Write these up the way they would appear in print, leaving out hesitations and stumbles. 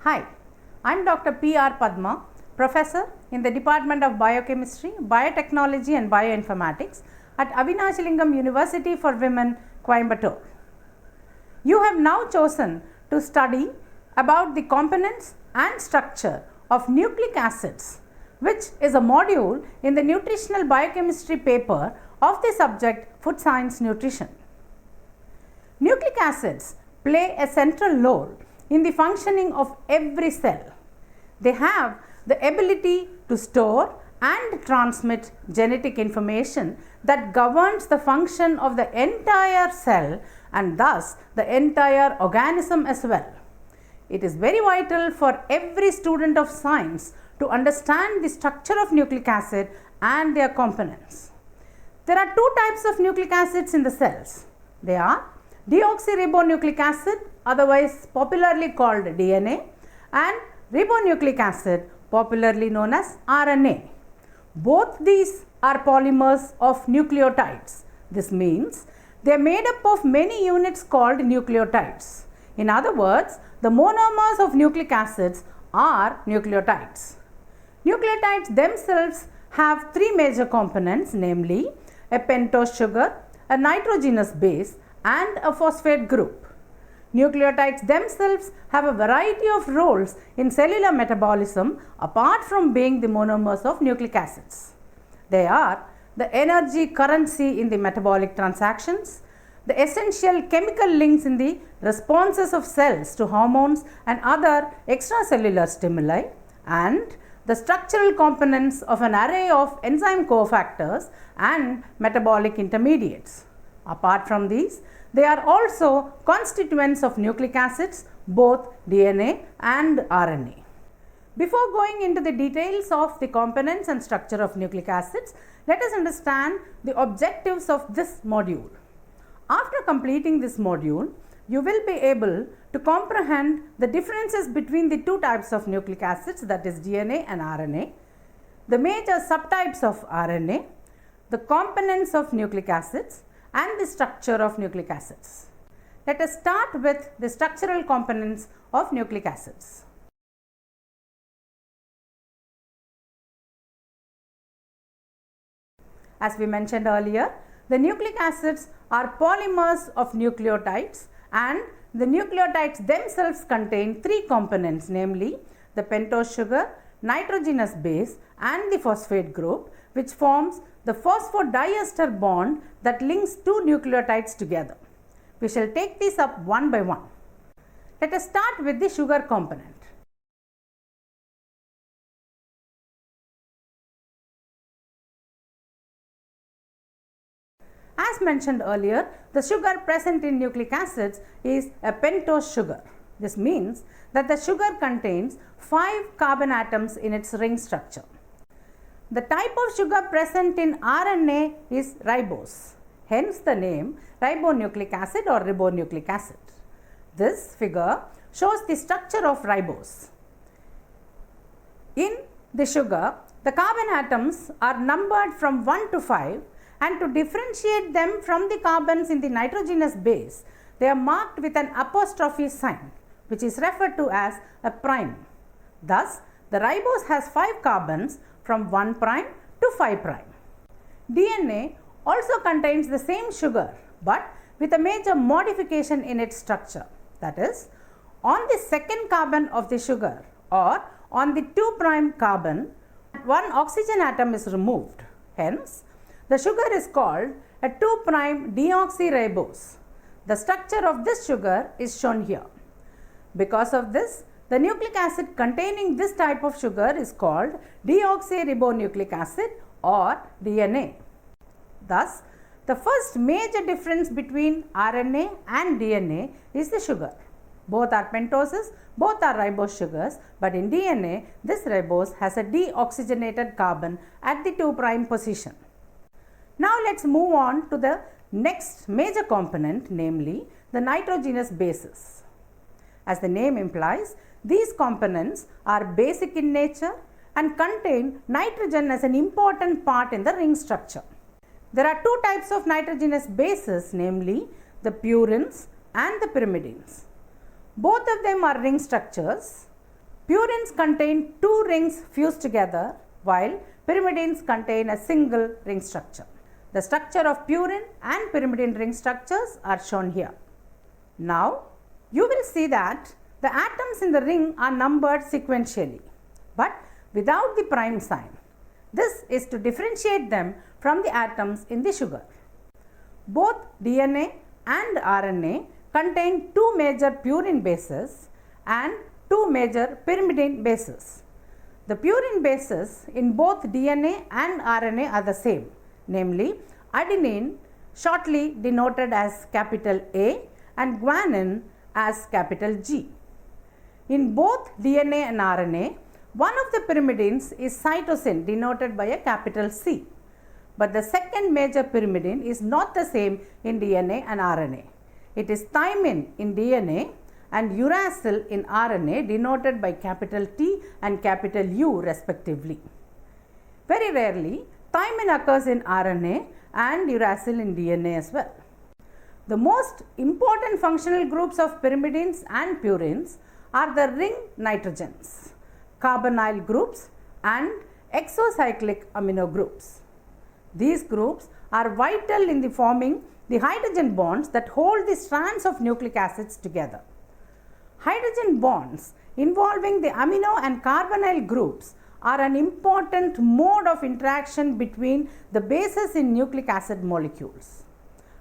Hi, I am Dr. P.R. Padma, Professor in the Department of Biochemistry, Biotechnology and Bioinformatics at Avinashalingam University for Women, Coimbatore. You have now chosen to study about the components and structure of nucleic acids, which is a module in the Nutritional Biochemistry paper of the subject Food Science Nutrition. Nucleic acids play a central role in the functioning of every cell. They have the ability to store and transmit genetic information that governs the function of the entire cell and thus the entire organism as well. It is very vital for every student of science to understand the structure of nucleic acid and their components. There are two types of nucleic acids in the cells. They are deoxyribonucleic acid, otherwise popularly called DNA, and ribonucleic acid, popularly known as RNA. Both these are polymers of nucleotides. This means they are made up of many units called nucleotides. In other words, the monomers of nucleic acids are nucleotides. Nucleotides themselves have three major components, namely a pentose sugar, a nitrogenous base, and a phosphate group. Nucleotides themselves have a variety of roles in cellular metabolism apart from being the monomers of nucleic acids. They are the energy currency in the metabolic transactions, the essential chemical links in the responses of cells to hormones and other extracellular stimuli, and the structural components of an array of enzyme cofactors and metabolic intermediates. Apart from these, they are also constituents of nucleic acids, both DNA and RNA. Before going into the details of the components and structure of nucleic acids, let us understand the objectives of this module. After completing this module, you will be able to comprehend the differences between the two types of nucleic acids, that is DNA and RNA, the major subtypes of RNA, the components of nucleic acids, and the structure of nucleic acids. Let us start with the structural components of nucleic acids. As we mentioned earlier, the nucleic acids are polymers of nucleotides, and the nucleotides themselves contain three components, namely the pentose sugar, nitrogenous base, and the phosphate group, which forms the phosphodiester bond that links two nucleotides together. We shall take these up one by one. Let us start with the sugar component. As mentioned earlier, the sugar present in nucleic acids is a pentose sugar. This means that the sugar contains 5 carbon atoms in its ring structure. The type of sugar present in RNA is ribose, hence the name ribonucleic acid or ribonucleic acid. This figure shows the structure of ribose. In the sugar, the carbon atoms are numbered from 1 to 5, and to differentiate them from the carbons in the nitrogenous base, they are marked with an apostrophe sign, which is referred to as a prime. Thus, the ribose has 5 carbons from 1 prime to 5 prime. DNA also contains the same sugar, but with a major modification in its structure. That is, on the second carbon of the sugar or on the 2 prime carbon, one oxygen atom is removed. Hence, the sugar is called a 2 prime deoxyribose. The structure of this sugar is shown here. Because of this, the nucleic acid containing this type of sugar is called deoxyribonucleic acid or DNA. Thus, the first major difference between RNA and DNA is the sugar. Both are pentoses, both are ribose sugars, but in DNA, this ribose has a deoxygenated carbon at the 2 prime position. Now, let us move on to the next major component, namely the nitrogenous bases. As the name implies, these components are basic in nature and contain nitrogen as an important part in the ring structure. There are two types of nitrogenous bases, namely the purines and the pyrimidines. Both of them are ring structures. Purines contain two rings fused together, while pyrimidines contain a single ring structure. The structure of purine and pyrimidine ring structures are shown here. Now, you will see that the atoms in the ring are numbered sequentially, but without the prime sign. This is to differentiate them from the atoms in the sugar. Both DNA and RNA contain two major purine bases and two major pyrimidine bases. The purine bases in both DNA and RNA are the same, namely adenine, shortly denoted as capital A, and guanine as capital G. In both DNA and RNA, one of the pyrimidines is cytosine, denoted by a capital C. But the second major pyrimidine is not the same in DNA and RNA. It is thymine in DNA and uracil in RNA, denoted by capital T and capital U respectively. Very rarely, thymine occurs in RNA and uracil in DNA as well. The most important functional groups of pyrimidines and purines are the ring nitrogens, carbonyl groups, and exocyclic amino groups. These groups are vital in forming the hydrogen bonds that hold the strands of nucleic acids together. Hydrogen bonds involving the amino and carbonyl groups are an important mode of interaction between the bases in nucleic acid molecules.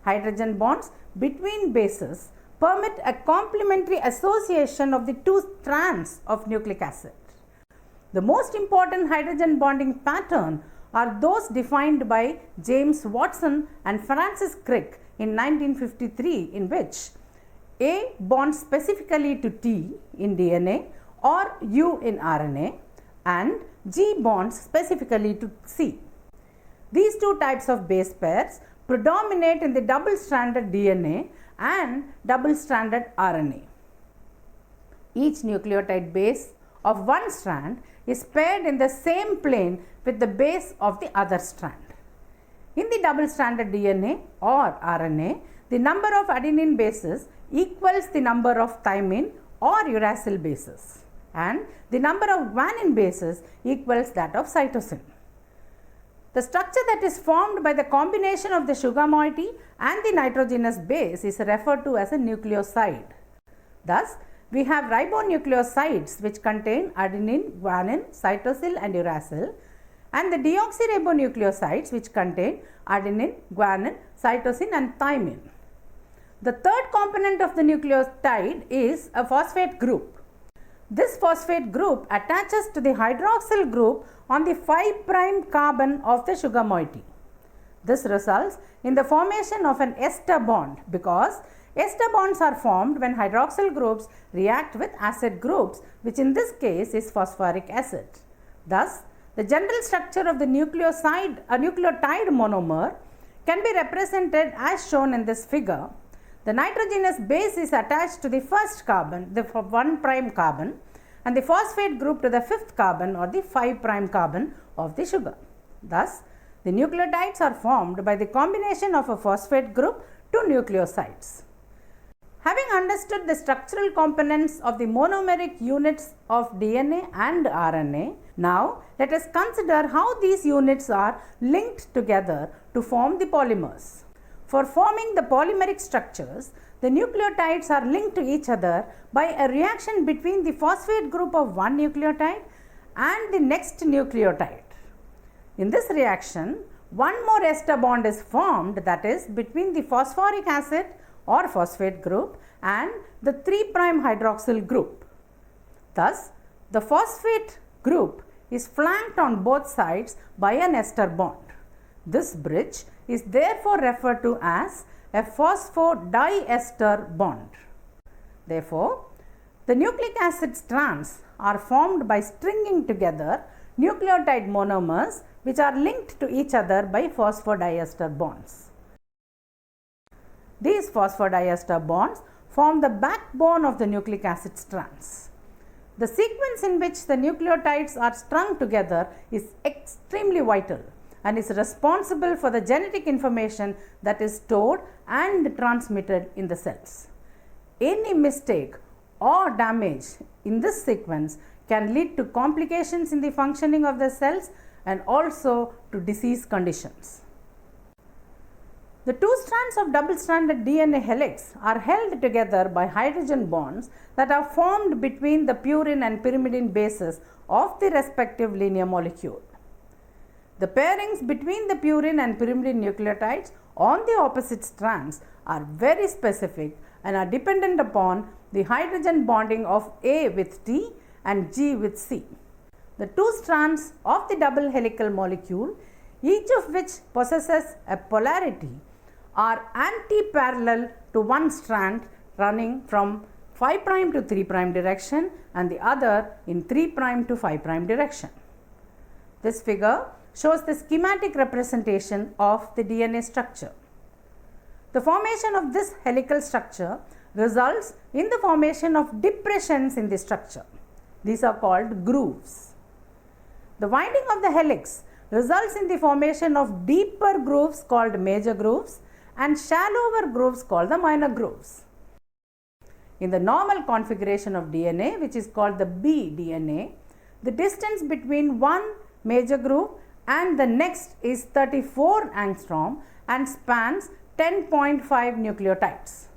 Hydrogen bonds between bases permit a complementary association of the two strands of nucleic acid. The most important hydrogen bonding pattern are those defined by James Watson and Francis Crick in 1953, in which A bonds specifically to T in DNA or U in RNA, and G bonds specifically to C. These two types of base pairs predominate in the double-stranded DNA and double-stranded RNA. Each nucleotide base of one strand is paired in the same plane with the base of the other strand. In the double-stranded DNA or RNA, the number of adenine bases equals the number of thymine or uracil bases, and the number of guanine bases equals that of cytosine. The structure that is formed by the combination of the sugar moiety and the nitrogenous base is referred to as a nucleoside. Thus, we have ribonucleosides which contain adenine, guanine, cytosine and uracil, and the deoxyribonucleosides which contain adenine, guanine, cytosine and thymine. The third component of the nucleotide is a phosphate group. This phosphate group attaches to the hydroxyl group on the 5' carbon of the sugar moiety. This results in the formation of an ester bond, because ester bonds are formed when hydroxyl groups react with acid groups, which in this case is phosphoric acid. Thus, the general structure of the nucleotide monomer can be represented as shown in this figure. The nitrogenous base is attached to the first carbon, the 1' carbon, and the phosphate group to the 5th carbon or the 5' carbon of the sugar. Thus, the nucleotides are formed by the combination of a phosphate group to nucleosides. Having understood the structural components of the monomeric units of DNA and RNA, now let us consider how these units are linked together to form the polymers. For forming the polymeric structures, the nucleotides are linked to each other by a reaction between the phosphate group of one nucleotide and the next nucleotide. In this reaction, one more ester bond is formed, that is between the phosphoric acid or phosphate group and the 3' hydroxyl group. Thus, the phosphate group is flanked on both sides by an ester bond. This bridge is therefore referred to as a phosphodiester bond. Therefore, the nucleic acid strands are formed by stringing together nucleotide monomers which are linked to each other by phosphodiester bonds. These phosphodiester bonds form the backbone of the nucleic acid strands. The sequence in which the nucleotides are strung together is extremely vital and is responsible for the genetic information that is stored and transmitted in the cells. Any mistake or damage in this sequence can lead to complications in the functioning of the cells and also to disease conditions. The two strands of double-stranded DNA helix are held together by hydrogen bonds that are formed between the purine and pyrimidine bases of the respective linear molecule. The pairings between the purine and pyrimidine nucleotides on the opposite strands are very specific and are dependent upon the hydrogen bonding of A with T and G with C. The two strands of the double helical molecule, each of which possesses a polarity, are anti-parallel to one strand running from 5' to 3' direction and the other in 3' to 5' direction. This figure shows the schematic representation of the DNA structure. The formation of this helical structure results in the formation of depressions in the structure. These are called grooves. The winding of the helix results in the formation of deeper grooves called major grooves and shallower grooves called the minor grooves. In the normal configuration of DNA, which is called the B-DNA, the distance between one major groove and the next is 34 angstrom and spans 10.5 nucleotides.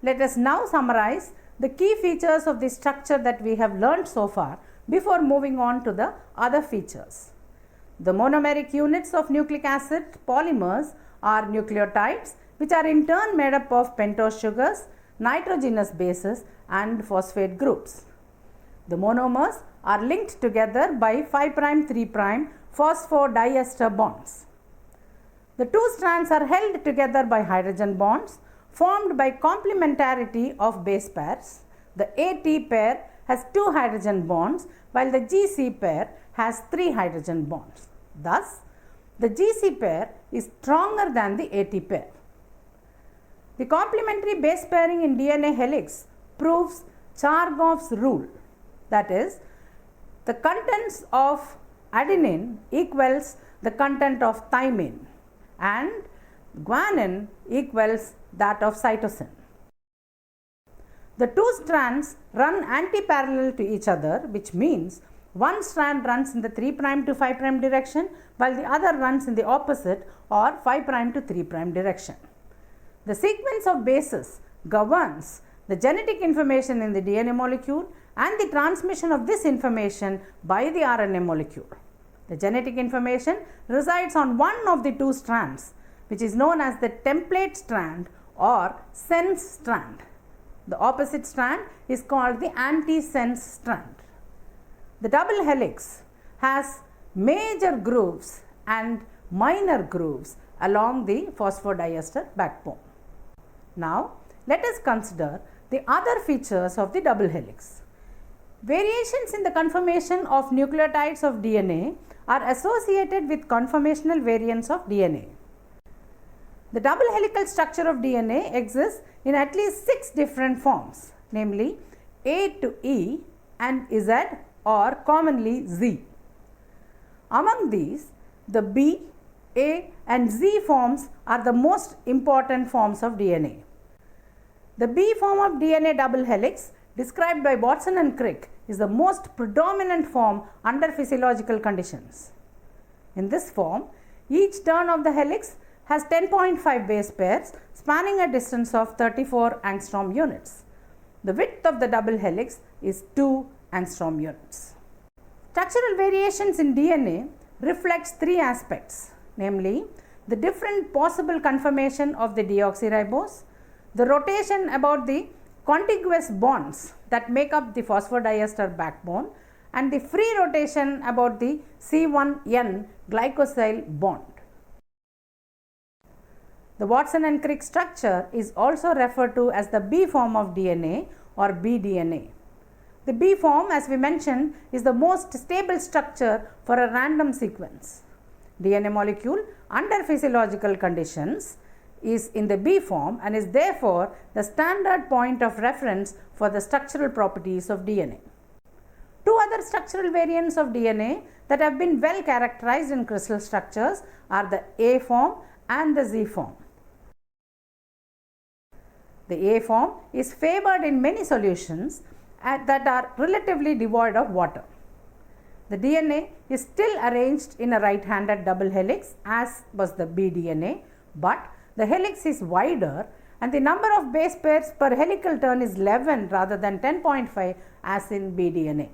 Let us now summarize the key features of the structure that we have learned so far before moving on to the other features. The monomeric units of nucleic acid polymers are nucleotides, which are in turn made up of pentose sugars, nitrogenous bases and phosphate groups. The monomers are linked together by 5' 3' phosphodiester bonds. The two strands are held together by hydrogen bonds formed by complementarity of base pairs. The AT pair has 2 hydrogen bonds while the GC pair has 3 hydrogen bonds. Thus, the GC pair is stronger than the AT pair. The complementary base pairing in DNA helix proves Chargaff's rule, that is, the contents of adenine equals the content of thymine and guanine equals that of cytosine. The two strands run anti-parallel to each other, which means one strand runs in the 3' to 5' direction while the other runs in the opposite or 5' to 3' direction. The sequence of bases governs the genetic information in the DNA molecule and the transmission of this information by the RNA molecule. The genetic information resides on one of the two strands, which is known as the template strand or sense strand. The opposite strand is called the anti-sense strand. The double helix has major grooves and minor grooves along the phosphodiester backbone. Now, let us consider the other features of the double helix. Variations in the conformation of nucleotides of DNA are associated with conformational variants of DNA. The double helical structure of DNA exists in at least 6 different forms, namely A to E and Z or commonly Z. Among these, the B, A and Z forms are the most important forms of DNA. The B form of DNA double helix described by Watson and Crick is the most predominant form under physiological conditions. In this form, each turn of the helix has 10.5 base pairs spanning a distance of 34 angstrom units. The width of the double helix is 2 angstrom units. Structural variations in DNA reflects 3 aspects, namely the different possible conformation of the deoxyribose, the rotation about the contiguous bonds that make up the phosphodiester backbone and the free rotation about the C1N glycosyl bond. The Watson and Crick structure is also referred to as the B form of DNA or bDNA. The B form, as we mentioned, is the most stable structure for a random sequence. DNA molecule under physiological conditions is in the B form and is therefore the standard point of reference for the structural properties of DNA. 2 other structural variants of DNA that have been well characterized in crystal structures are the A form and the Z form. The A form is favored in many solutions that are relatively devoid of water. The DNA is still arranged in a right-handed double helix as was the bDNA, but the helix is wider and the number of base pairs per helical turn is 11 rather than 10.5 as in bDNA.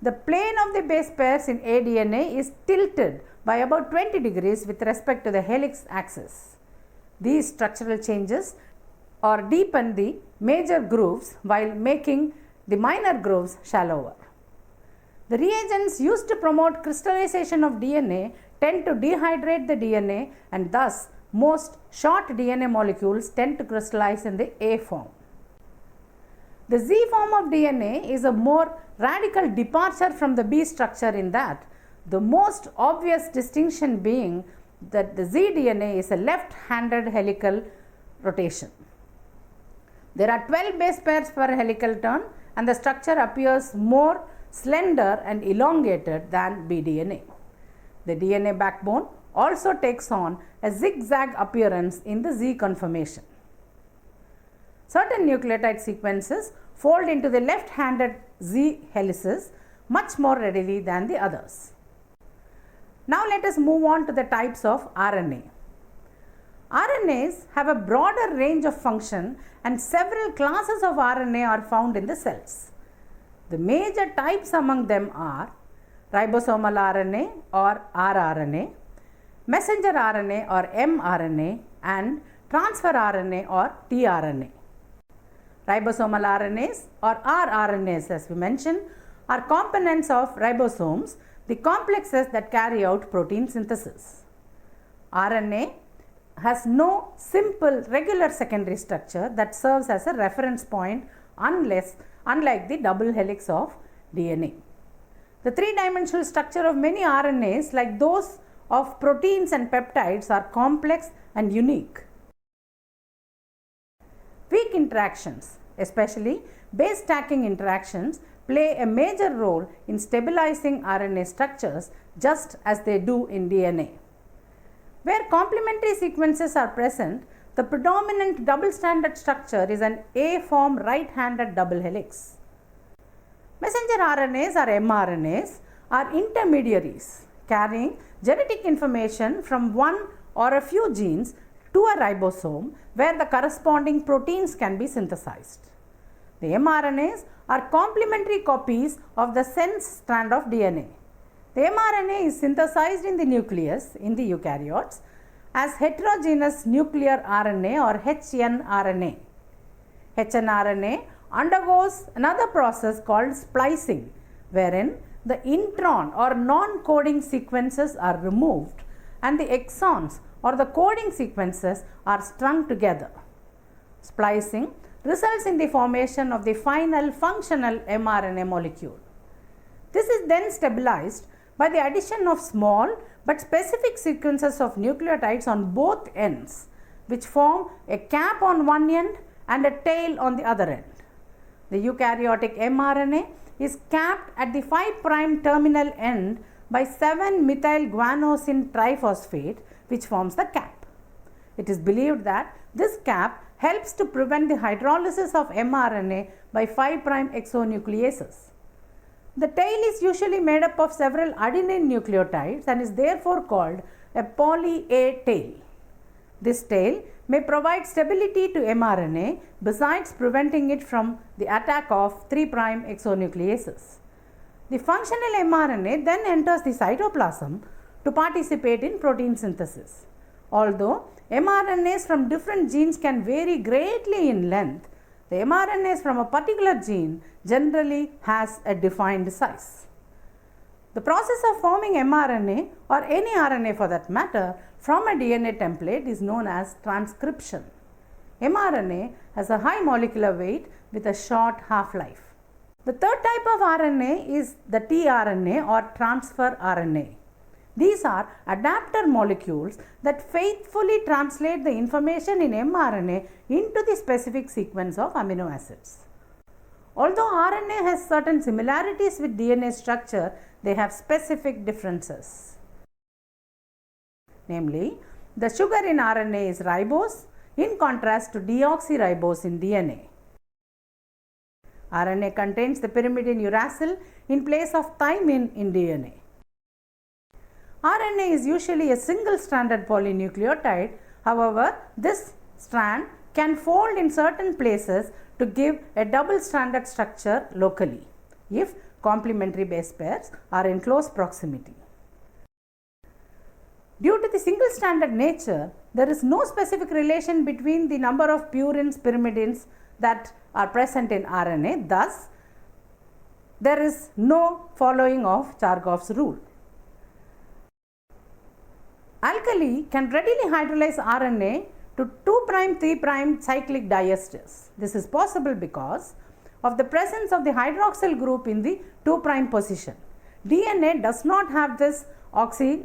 The plane of the base pairs in aDNA is tilted by about 20 degrees with respect to the helix axis. These structural changes or deepen the major grooves while making the minor grooves shallower. The reagents used to promote crystallization of DNA tend to dehydrate the DNA, and thus most short DNA molecules tend to crystallize in the A form. The Z form of DNA is a more radical departure from the B structure in that the most obvious distinction being that the Z DNA is a left-handed helical rotation. There are 12 base pairs per helical turn and the structure appears more slender and elongated than bDNA. The DNA backbone also takes on a zigzag appearance in the Z conformation. Certain nucleotide sequences fold into the left-handed Z helices much more readily than the others. Now let us move on to the types of RNA. RNAs have a broader range of function and several classes of RNA are found in the cells. The major types among them are ribosomal RNA or rRNA, messenger RNA or mRNA, and transfer RNA or tRNA. Ribosomal RNAs or rRNAs, as we mentioned, are components of ribosomes, the complexes that carry out protein synthesis. RNA has no simple regular secondary structure that serves as a reference point unlike the double helix of DNA. The three-dimensional structure of many RNAs, like those of proteins and peptides, are complex and unique. Weak interactions, especially base stacking interactions, play a major role in stabilizing RNA structures just as they do in DNA. Where complementary sequences are present, the predominant double-stranded structure is an A-form right-handed double helix. Messenger RNAs or mRNAs are intermediaries carrying genetic information from one or a few genes to a ribosome where the corresponding proteins can be synthesized. The mRNAs are complementary copies of the sense strand of DNA. The mRNA is synthesized in the nucleus in the eukaryotes as heterogeneous nuclear RNA or hnRNA. hnRNA undergoes another process called splicing, wherein the intron or non-coding sequences are removed and the exons or the coding sequences are strung together. Splicing results in the formation of the final functional mRNA molecule. This is then stabilized by the addition of small but specific sequences of nucleotides on both ends, which form a cap on one end and a tail on the other end. The eukaryotic mRNA is capped at the 5' terminal end by 7-methylguanosine triphosphate, which forms the cap. It is believed that this cap helps to prevent the hydrolysis of mRNA by 5' exonucleases. The tail is usually made up of several adenine nucleotides and is therefore called a poly-A tail. This tail may provide stability to mRNA besides preventing it from the attack of 3' exonucleases. The functional mRNA then enters the cytoplasm to participate in protein synthesis. Although mRNAs from different genes can vary greatly in length, the mRNAs from a particular gene generally has a defined size. The process of forming mRNA or any RNA for that matter from a DNA template is known as transcription. mRNA has a high molecular weight with a short half-life. The third type of RNA is the tRNA or transfer RNA. These are adapter molecules that faithfully translate the information in mRNA into the specific sequence of amino acids. Although RNA has certain similarities with DNA structure, they have specific differences. Namely, the sugar in RNA is ribose in contrast to deoxyribose in DNA. RNA contains the pyrimidine uracil in place of thymine in DNA. RNA is usually a single-stranded polynucleotide. However, this strand can fold in certain places to give a double-stranded structure locally if complementary base pairs are in close proximity. Due to the single-stranded nature, there is no specific relation between the number of purines, pyrimidines that are present in RNA. Thus, there is no following of Chargaff's rule. Alkali can readily hydrolyze RNA to 2'3' cyclic diesters. This is possible because of the presence of the hydroxyl group in the 2' position. DNA does not have this oxy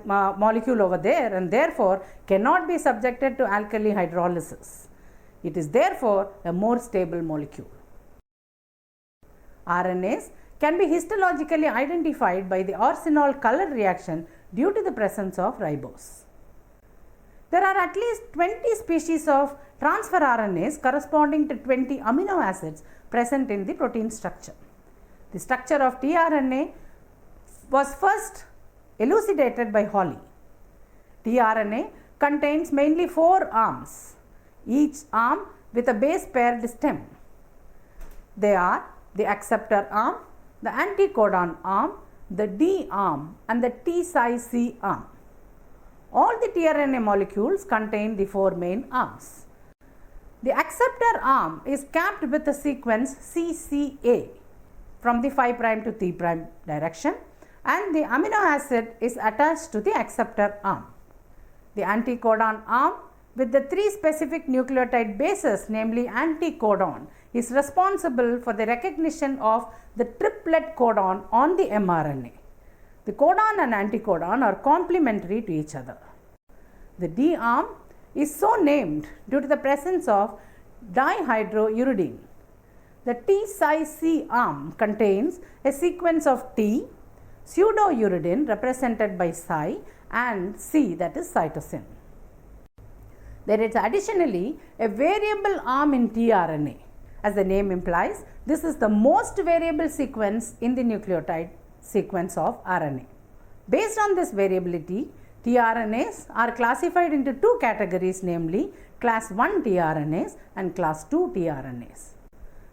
molecule over there and therefore cannot be subjected to alkali hydrolysis. It is therefore a more stable molecule. RNAs can be histologically identified by the arsenol color reaction due to the presence of ribose. There are at least 20 species of transfer RNAs corresponding to 20 amino acids present in the protein structure. The structure of tRNA was first elucidated by Hawley. tRNA contains mainly 4 arms, each arm with a base paired stem. They are the acceptor arm, the anticodon arm, the D arm and the T size C arm. All the tRNA molecules contain the 4 main arms. The acceptor arm is capped with the sequence CCA from the 5' to 3' direction and the amino acid is attached to the acceptor arm. The anticodon arm with the 3 specific nucleotide bases, namely anticodon, is responsible for the recognition of the triplet codon on the mRNA. The codon and anticodon are complementary to each other. The D arm is so named due to the presence of dihydrouridine. The T size C arm contains a sequence of T, pseudouridine represented by psi and C, that is cytosine. There is additionally a variable arm in tRNA. As the name implies, this is the most variable sequence in the nucleotide sequence of RNA. Based on this variability, tRNAs are classified into 2 categories, namely class 1 tRNAs and class 2 tRNAs.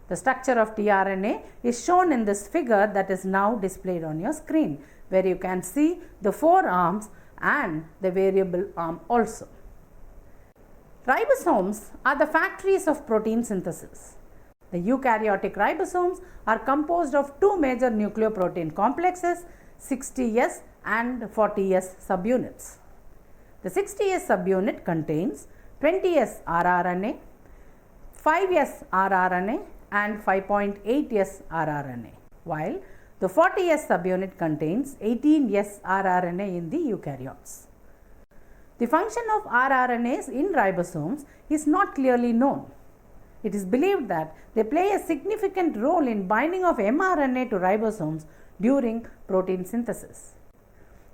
The structure of tRNA is shown in this figure that is now displayed on your screen, where you can see the 4 arms and the variable arm also. Ribosomes are the factories of protein synthesis. The eukaryotic ribosomes are composed of 2 major nucleoprotein complexes, 60S and 40S subunits. The 60S subunit contains 20S rRNA, 5S rRNA and 5.8S rRNA, while the 40S subunit contains 18S rRNA in the eukaryotes. The function of rRNAs in ribosomes is not clearly known. It is believed that they play a significant role in binding of mRNA to ribosomes during protein synthesis.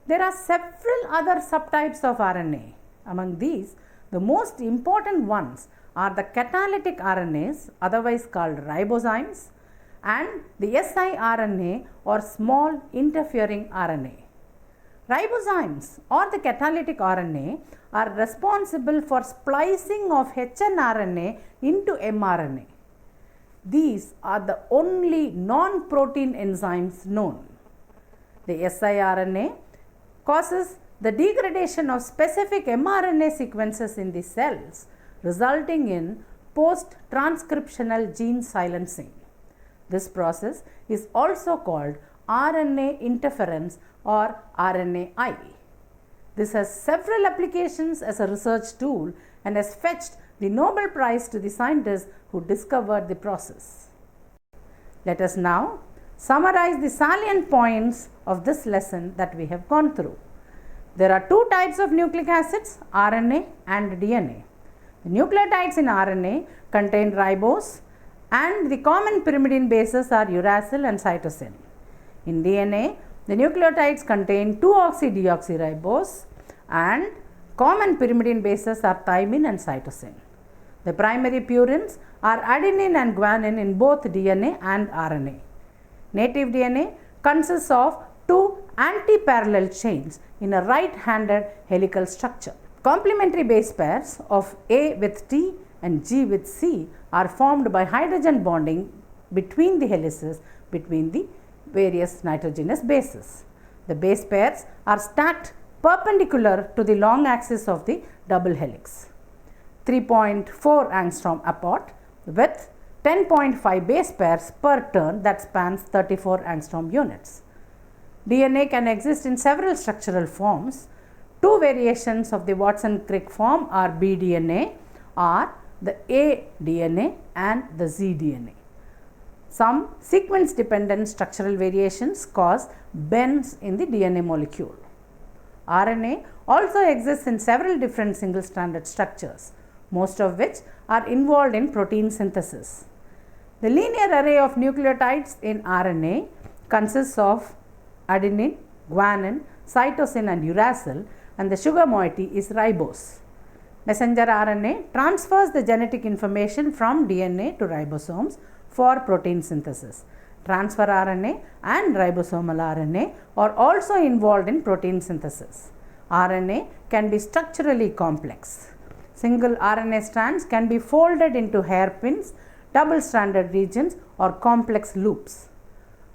There are several other subtypes of RNA. Among these, the most important ones are the catalytic RNAs, otherwise called ribozymes, and the siRNA or small interfering RNA. Ribozymes or the catalytic RNA are responsible for splicing of hnRNA into mRNA. These are the only non-protein enzymes known. The siRNA causes the degradation of specific mRNA sequences in the cells, resulting in post-transcriptional gene silencing. This process is also called RNA interference or RNAi. This has several applications as a research tool and has fetched the Nobel Prize to the scientists who discovered the process. Let us now summarize the salient points of this lesson that we have gone through. There are 2 types of nucleic acids, RNA and DNA. The nucleotides in RNA contain ribose and the common pyrimidine bases are uracil and cytosine. In DNA, the nucleotides contain 2-oxy-deoxyribose and common pyrimidine bases are thymine and cytosine. The The primary purines are adenine and guanine in both DNA and RNA. Native DNA consists of two anti-parallel chains in a right-handed helical structure. Complementary base pairs of A with T and G with C are formed by hydrogen bonding between the helices between the various nitrogenous bases. The base pairs are stacked perpendicular to the long axis of the double helix, 3.4 angstrom apart, with 10.5 base pairs per turn that spans 34 angstrom units. DNA can exist in several structural forms. Two variations of the Watson-Crick form are bDNA or the A DNA and the Z DNA. Some sequence dependent structural variations cause bends in the DNA molecule. RNA also exists in several different single stranded structures, most of which are involved in protein synthesis. The linear array of nucleotides in RNA consists of adenine, guanine, cytosine and uracil, and the sugar moiety is ribose. Messenger RNA transfers the genetic information from DNA to ribosomes for protein synthesis. Transfer RNA and ribosomal RNA are also involved in protein synthesis. RNA can be structurally complex. Single RNA strands can be folded into hairpins, double-stranded regions or complex loops.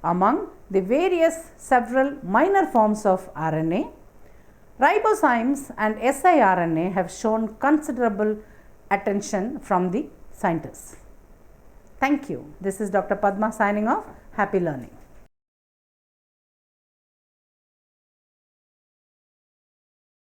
Among the various several minor forms of RNA, ribozymes and siRNA have shown considerable attention from the scientists. Thank you. This is Dr. Padma signing off. Happy learning.